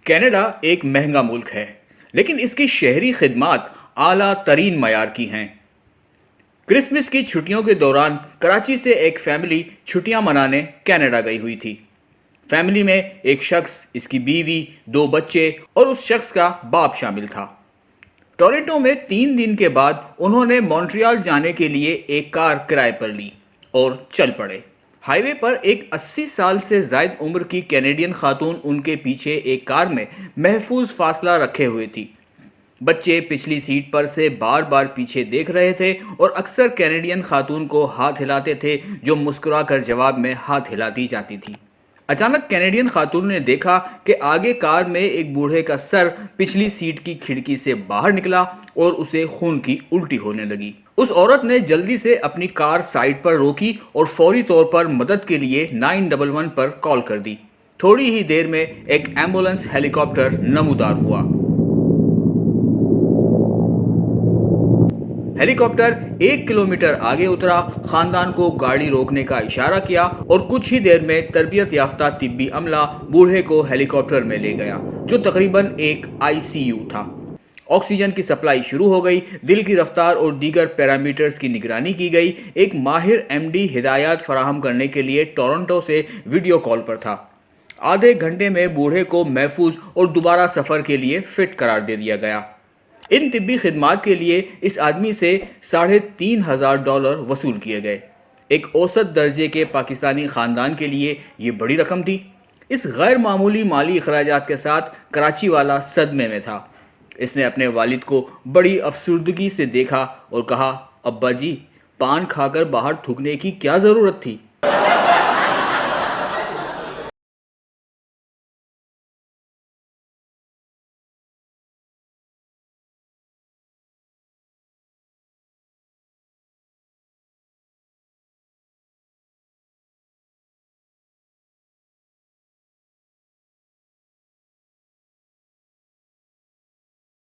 Canada ایک مہنگا ملک ہے لیکن اس کی شہری خدمات اعلیٰ ترین معیار کی ہیں۔ کرسمس کی چھٹیوں کے دوران کراچی سے ایک فیملی چھٹیاں منانے کینیڈا گئی ہوئی تھی۔ فیملی میں ایک شخص، اس کی بیوی، 2 بچے اور اس شخص کا باپ شامل تھا۔ ٹورنٹو میں 3 دن کے بعد انہوں نے مونٹریال جانے کے لیے ایک کار کرائے پر لی اور چل پڑے۔ ہائی وے پر ایک 80 سال سے زائد عمر کی کینیڈین خاتون ان کے پیچھے ایک کار میں محفوظ فاصلہ رکھے ہوئے تھی۔ بچے پچھلی سیٹ پر سے بار بار پیچھے دیکھ رہے تھے اور اکثر کینیڈین خاتون کو ہاتھ ہلاتے تھے جو مسکرا کر جواب میں ہاتھ ہلاتی جاتی تھی۔ اچانک کینیڈین خاتون نے دیکھا کہ آگے کار میں ایک بوڑھے کا سر پچھلی سیٹ کی کھڑکی سے باہر نکلا اور اسے خون کی الٹی ہونے لگی۔ اس عورت نے جلدی سے اپنی کار سائڈ پر روکی اور فوری طور پر مدد کے لیے 911 پر کال کر دی۔ تھوڑی ہی دیر میں ایک ایمبولینس ہیلی کاپٹر نمودار ہوا۔ ہیلی کاپٹر 1 کلومیٹر آگے اترا، خاندان کو گاڑی روکنے کا اشارہ کیا اور کچھ ہی دیر میں تربیت یافتہ طبی عملہ بوڑھے کو ہیلی کاپٹر میں لے گیا جو تقریباً ایک ICU تھا۔ آکسیجن کی سپلائی شروع ہو گئی، دل کی رفتار اور دیگر پیرامیٹرز کی نگرانی کی گئی۔ ایک ماہر MD ہدایات فراہم کرنے کے لیے ٹورنٹو سے ویڈیو کال پر تھا۔ آدھے گھنٹے میں بوڑھے کو محفوظ اور دوبارہ سفر کے لیے فٹ قرار دے دیا گیا۔ ان طبی خدمات کے لیے اس آدمی سے $3,500 وصول کیے گئے۔ ایک اوسط درجے کے پاکستانی خاندان کے لیے یہ بڑی رقم تھی۔ اس غیر معمولی مالی اخراجات کے ساتھ کراچی والا صدمے میں تھا۔ اس نے اپنے والد کو بڑی افسردگی سے دیکھا اور کہا، ابا جی، پان کھا کر باہر تھوکنے کی کیا ضرورت تھی؟